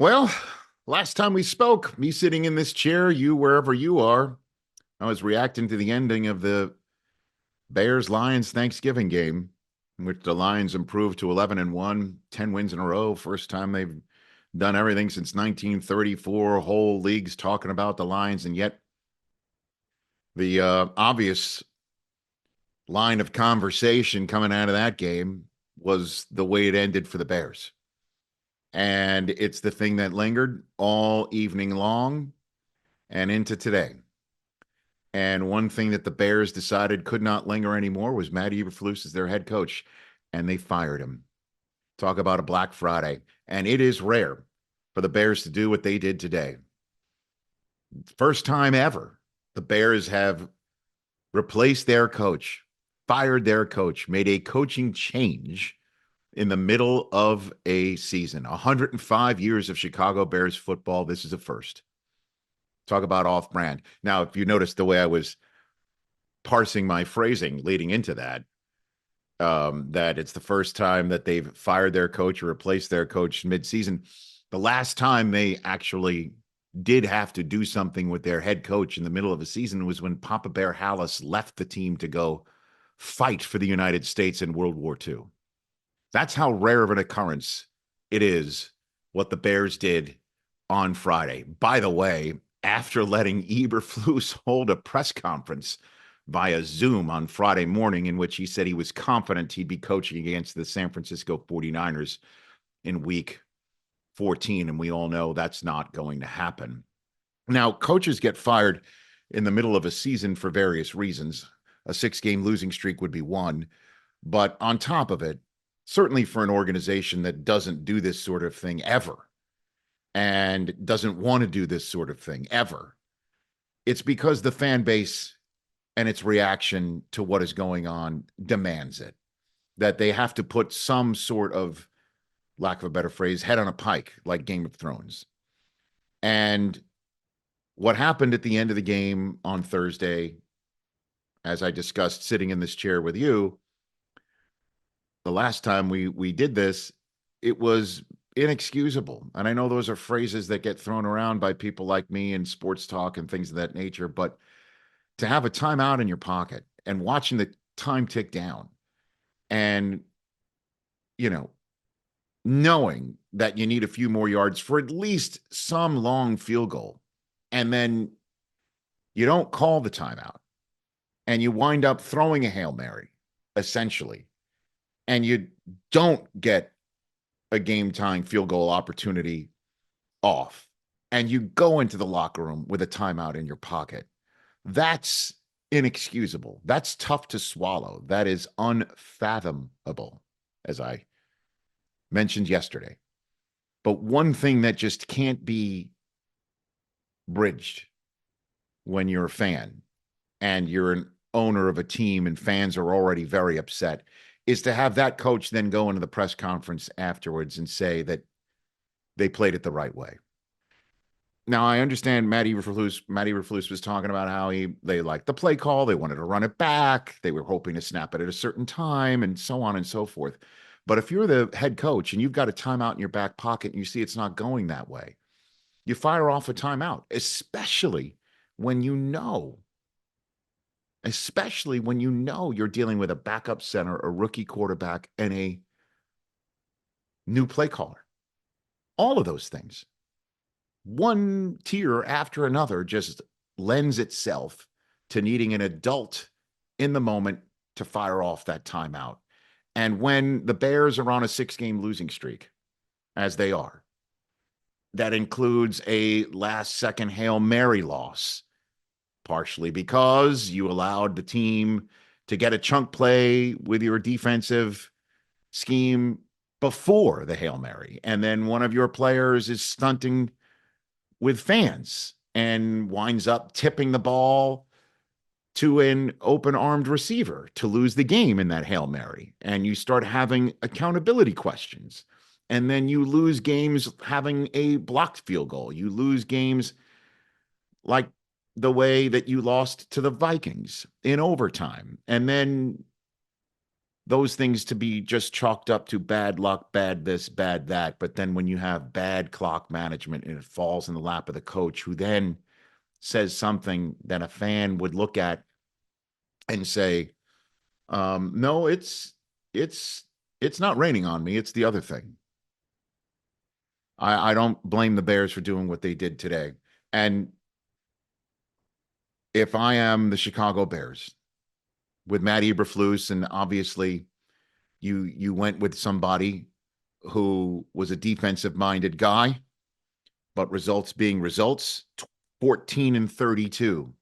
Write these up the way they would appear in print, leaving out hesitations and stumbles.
Well, last time we spoke, me sitting in this chair, you wherever you are, I was reacting to the ending of the Bears-Lions Thanksgiving game, in which the Lions improved to 11-1, 10 wins in a row. First time they've done everything since 1934. Whole leagues talking about the Lions, and yet the obvious line of conversation coming out of that game was the way it ended for the Bears. And it's the thing that lingered all evening long and into today. And one thing that the Bears decided could not linger anymore was Matt Eberflus as their head coach, and they fired him. Talk about a Black Friday. And it is rare for the Bears to do what they did today. First time ever, the Bears have replaced their coach, fired their coach, made a coaching change in the middle of a season. 105 years of Chicago Bears football. This is a first. Talk about off-brand. Now, if you noticed the way I was parsing my phrasing leading into that, that it's the first time that they've fired their coach or replaced their coach mid-season. The last time they actually did have to do something with their head coach in the middle of a season was when Papa Bear Hallis left the team to go fight for the United States in World War II. That's how rare of an occurrence it is what the Bears did on Friday. By the way, after letting Eberflus hold a press conference via Zoom on Friday morning in which he said he was confident he'd be coaching against the San Francisco 49ers in week 14, and we all know that's not going to happen. Now, coaches get fired in the middle of a season for various reasons. A 6-game losing streak would be one, but on top of it, certainly for an organization that doesn't do this sort of thing ever and doesn't want to do this sort of thing ever, it's because the fan base and its reaction to what is going on demands it, that they have to put some sort of, lack of a better phrase, head on a pike like Game of Thrones. And what happened at the end of the game on Thursday, as I discussed sitting in this chair with you, the last time we did this, it was inexcusable. And I know those are phrases that get thrown around by people like me in sports talk and things of that nature, but to have a timeout in your pocket and watching the time tick down and, you know, knowing that you need a few more yards for at least some long field goal, and then you don't call the timeout and you wind up throwing a Hail Mary, essentially, and you don't get a game-tying field goal opportunity off, and you go into the locker room with a timeout in your pocket. That's inexcusable. That's tough to swallow. That is unfathomable, as I mentioned yesterday. But one thing that just can't be bridged when you're a fan and you're an owner of a team and fans are already very upset is to have that coach then go into the press conference afterwards and say that they played it the right way. Now, I understand Matt Eberflus was talking about how they liked the play call. They wanted to run it back. They were hoping to snap it at a certain time and so on and so forth. But if you're the head coach and you've got a timeout in your back pocket and you see it's not going that way, you fire off a timeout, especially when you know you're dealing with a backup center, a rookie quarterback, and a new play caller. All of those things, one tier after another, just lends itself to needing an adult in the moment to fire off that timeout. And when the Bears are on a 6-game losing streak, as they are, that includes a last-second Hail Mary loss, partially because you allowed the team to get a chunk play with your defensive scheme before the Hail Mary. And then one of your players is stunting with fans and winds up tipping the ball to an open-armed receiver to lose the game in that Hail Mary. And you start having accountability questions. And then you lose games having a blocked field goal. You lose games like the way that you lost to the Vikings in overtime. And then those things to be just chalked up to bad luck, bad this, bad that. But then when you have bad clock management and it falls in the lap of the coach, who then says something that a fan would look at and say, no, it's not raining on me. It's the other thing. I don't blame the Bears for doing what they did today. And if I am the Chicago Bears with Matt Eberflus, and obviously you went with somebody who was a defensive-minded guy, but results being results, 14-32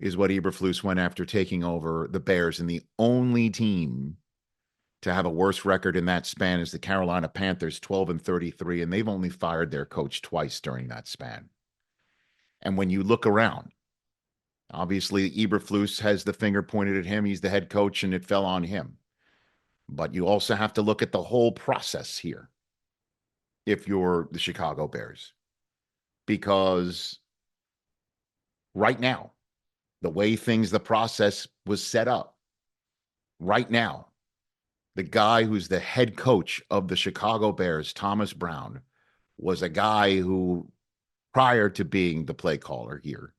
is what Eberflus went after taking over the Bears, and the only team to have a worse record in that span is the Carolina Panthers, 12-33, and they've only fired their coach twice during that span. And when you look around, obviously Eberflus has the finger pointed at him. He's the head coach, and it fell on him. But you also have to look at the whole process here if you're the Chicago Bears. Because right now, the way the process was set up, right now, the guy who's the head coach of the Chicago Bears, Thomas Brown, was a guy who, prior to being the play caller here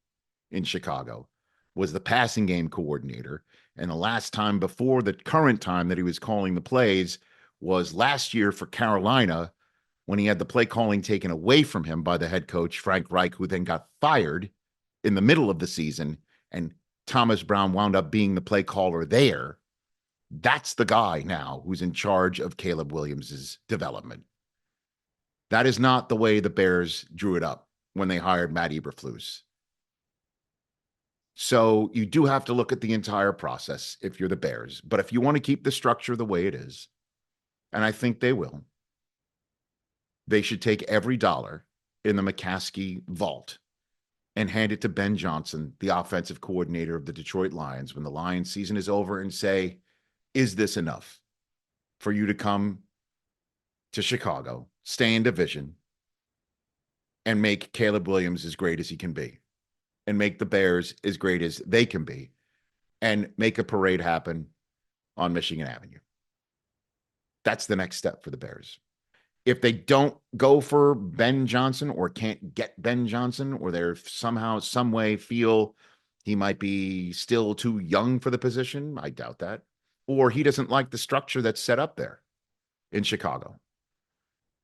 in Chicago, was the passing game coordinator. And the last time before the current time that he was calling the plays was last year for Carolina, when he had the play calling taken away from him by the head coach, Frank Reich, who then got fired in the middle of the season, and Thomas Brown wound up being the play caller there. That's the guy now who's in charge of Caleb Williams' development. That is not the way the Bears drew it up when they hired Matt Eberflus. So you do have to look at the entire process if you're the Bears. But if you want to keep the structure the way it is, and I think they will, they should take every dollar in the McCaskey vault and hand it to Ben Johnson, the offensive coordinator of the Detroit Lions, when the Lions season is over, and say, is this enough for you to come to Chicago, stay in division, and make Caleb Williams as great as he can be, and make the Bears as great as they can be, and make a parade happen on Michigan Avenue? That's the next step for the Bears. If they don't go for Ben Johnson, or can't get Ben Johnson, or they're somehow, some way feel he might be still too young for the position, I doubt that, or he doesn't like the structure that's set up there in Chicago,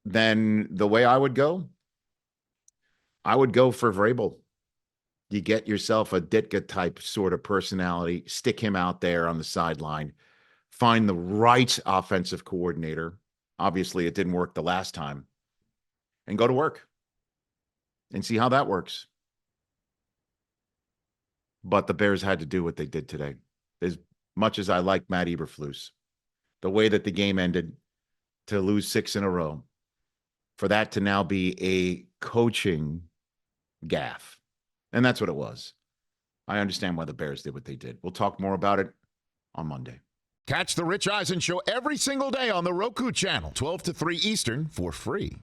then the way I would go for Vrabel. You get yourself a Ditka type sort of personality, stick him out there on the sideline, find the right offensive coordinator. Obviously, it didn't work the last time, and go to work and see how that works. But the Bears had to do what they did today. As much as I like Matt Eberflus, the way that the game ended, to lose 6 in a row, for that to now be a coaching gaffe. And that's what it was. I understand why the Bears did what they did. We'll talk more about it on Monday. Catch the Rich Eisen Show every single day on the Roku Channel, 12 to 3 Eastern, for free.